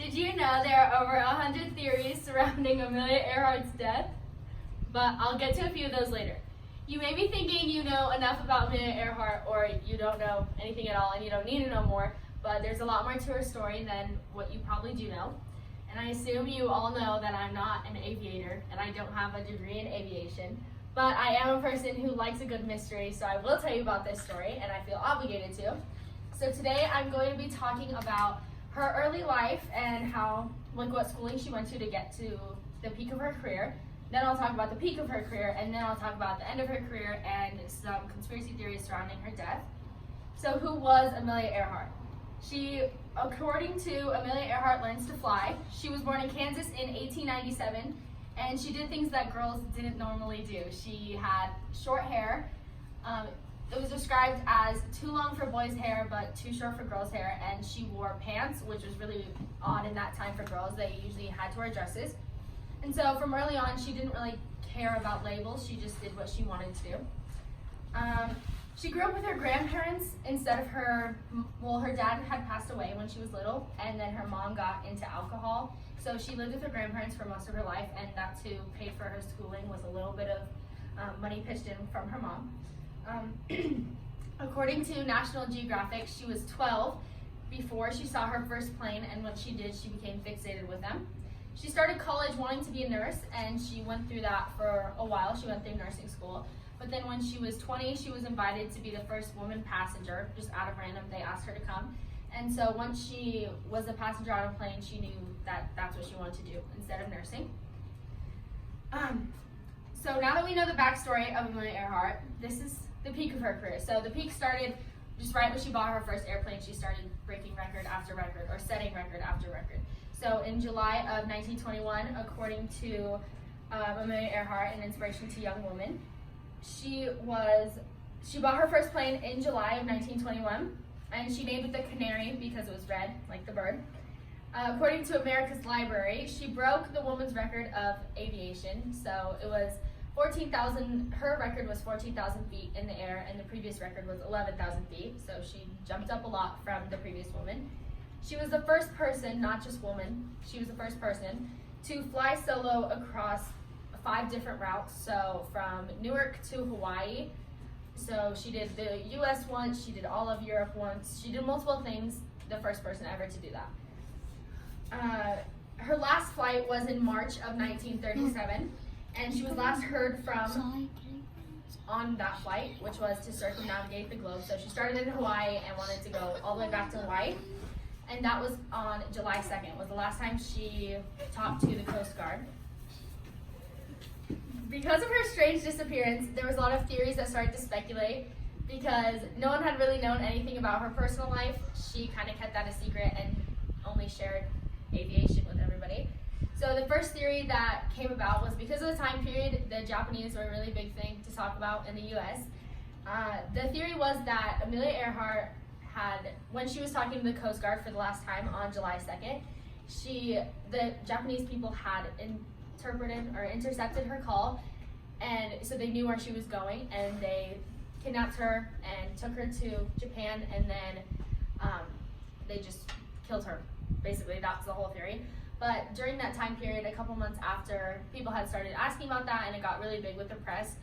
Did you know there are over 100 theories surrounding Amelia Earhart's death? But I'll get to a few of those later. You may be thinking you know enough about Amelia Earhart, or you don't know anything at all and you don't need to know more, but there's a lot more to her story than what you probably do know. And I assume you all know that I'm not an aviator and I don't have a degree in aviation, but I am a person who likes a good mystery, so I will tell you about this story and I feel obligated to. So today I'm going to be talking about her early life and what schooling she went to get to the peak of her career. Then I'll talk about the peak of her career, and then I'll talk about the end of her career and some conspiracy theories surrounding her death. So who was Amelia Earhart? She, according to Amelia Earhart Learns to Fly, she was born in Kansas in 1897, and she did things that girls didn't normally do. She had short hair. It was described as too long for boys' hair, but too short for girls' hair, and she wore pants, which was really odd in that time for girls. They usually had to wear dresses. And so from early on, she didn't really care about labels. She just did what she wanted to do. She grew up with her grandparents instead of her dad had passed away when she was little, and then her mom got into alcohol. So she lived with her grandparents for most of her life, and that too paid for her schooling with a little bit of money pitched in from her mom. According to National Geographic, she was 12 before she saw her first plane, and when she did, she became fixated with them. She started college wanting to be a nurse, and she went through that for a while. She went through nursing school. But then when she was 20, she was invited to be the first woman passenger, just out of random. They asked her to come. And so once she was a passenger on a plane, she knew that that's what she wanted to do instead of nursing. So now that we know the backstory of Amelia Earhart, this is the peak of her career. So the peak started just right when she bought her first airplane. She started breaking record after record, or setting record after record. So in July of 1921, according to Amelia Earhart, an inspiration to young women, she bought her first plane in July of 1921, and she named it the Canary because it was red, like the bird. According to America's Library, she broke the woman's record of aviation. So it was 14,000, her record was 14,000 feet in the air, and the previous record was 11,000 feet. So she jumped up a lot from the previous woman. She was the first person, not just woman, she was the first person to fly solo across 5 different routes. So from Newark to Hawaii. So she did the US once, she did all of Europe once, she did multiple things, the first person ever to do that. Her last flight was in March of 1937, and she was last heard from on that flight, which was to circumnavigate the globe. So she started in Hawaii and wanted to go all the way back to Hawaii. And that was on July 2nd, was the last time she talked to the Coast Guard. Because of her strange disappearance, there was a lot of theories that started to speculate because no one had really known anything about her personal life. She kind of kept that a secret and only shared aviation with everybody. So the first theory that came about was because of the time period, the Japanese were a really big thing to talk about in the US. The theory was that Amelia Earhart when she was talking to the Coast Guard for the last time on July 2nd, the Japanese people had intercepted her call, and so they knew where she was going, and they kidnapped her and took her to Japan, and then they just killed her. Basically, that's the whole theory. But during that time period, a couple months after, people had started asking about that, and it got really big with the press.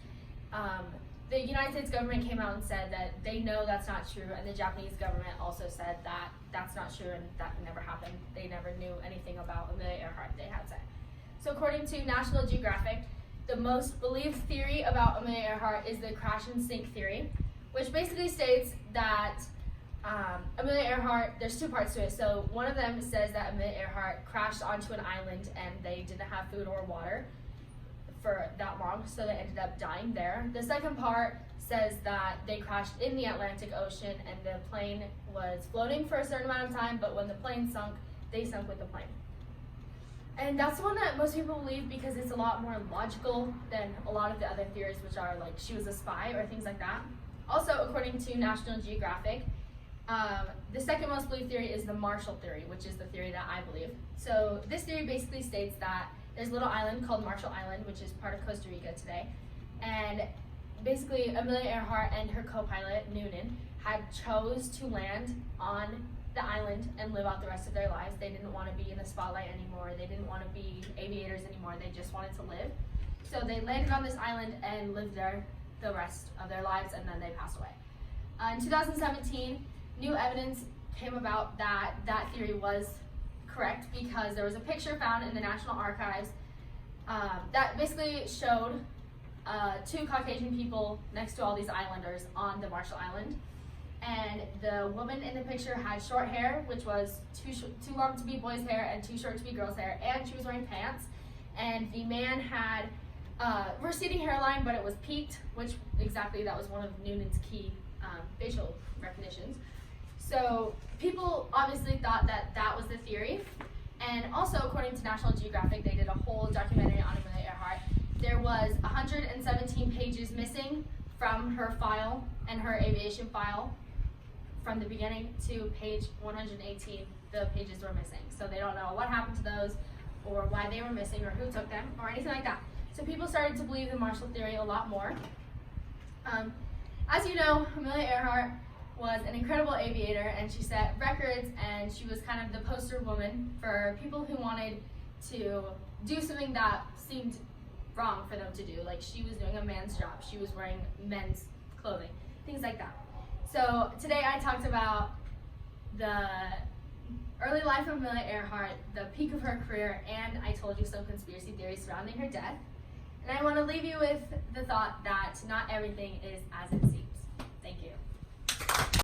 The United States government came out and said that they know that's not true, and the Japanese government also said that that's not true and that never happened. They never knew anything about Amelia Earhart, they had said. So according to National Geographic, the most believed theory about Amelia Earhart is the crash and sink theory, which basically states that Amelia Earhart, there's 2 parts to it. So one of them says that Amelia Earhart crashed onto an island and they didn't have food or water for that long, so they ended up dying there. The second part says that they crashed in the Atlantic Ocean and the plane was floating for a certain amount of time, but when the plane sunk, they sunk with the plane. And that's the one that most people believe because it's a lot more logical than a lot of the other theories, which are like she was a spy or things like that. Also, according to National Geographic, the second most believed theory is the Marshall theory, which is the theory that I believe. So this theory basically states that there's a little island called Marshall Island, which is part of Costa Rica today. And basically, Amelia Earhart and her co-pilot, Noonan, had chose to land on the island and live out the rest of their lives. They didn't want to be in the spotlight anymore. They didn't want to be aviators anymore. They just wanted to live. So they landed on this island and lived there the rest of their lives, and then they passed away. In 2017, new evidence came about that that theory was correct, because there was a picture found in the National Archives that basically showed two Caucasian people next to all these islanders on the Marshall Island. And the woman in the picture had short hair, which was too long to be boys' hair and too short to be girls' hair, and she was wearing pants. And the man had receding hairline, but it was peaked, which that was one of Noonan's key facial recognitions. So people obviously thought that that was the theory. And also, according to National Geographic, they did a whole documentary on Amelia Earhart. There was 117 pages missing from her file and her aviation file. From the beginning to page 118, the pages were missing. So they don't know what happened to those, or why they were missing, or who took them, or anything like that. So people started to believe the Marshall theory a lot more. As you know, Amelia Earhart was an incredible aviator, and she set records, and she was kind of the poster woman for people who wanted to do something that seemed wrong for them to do. Like, she was doing a man's job. She was wearing men's clothing, things like that. So today I talked about the early life of Amelia Earhart, the peak of her career, and I told you some conspiracy theories surrounding her death. And I want to leave you with the thought that not everything is as it seems. Thank you.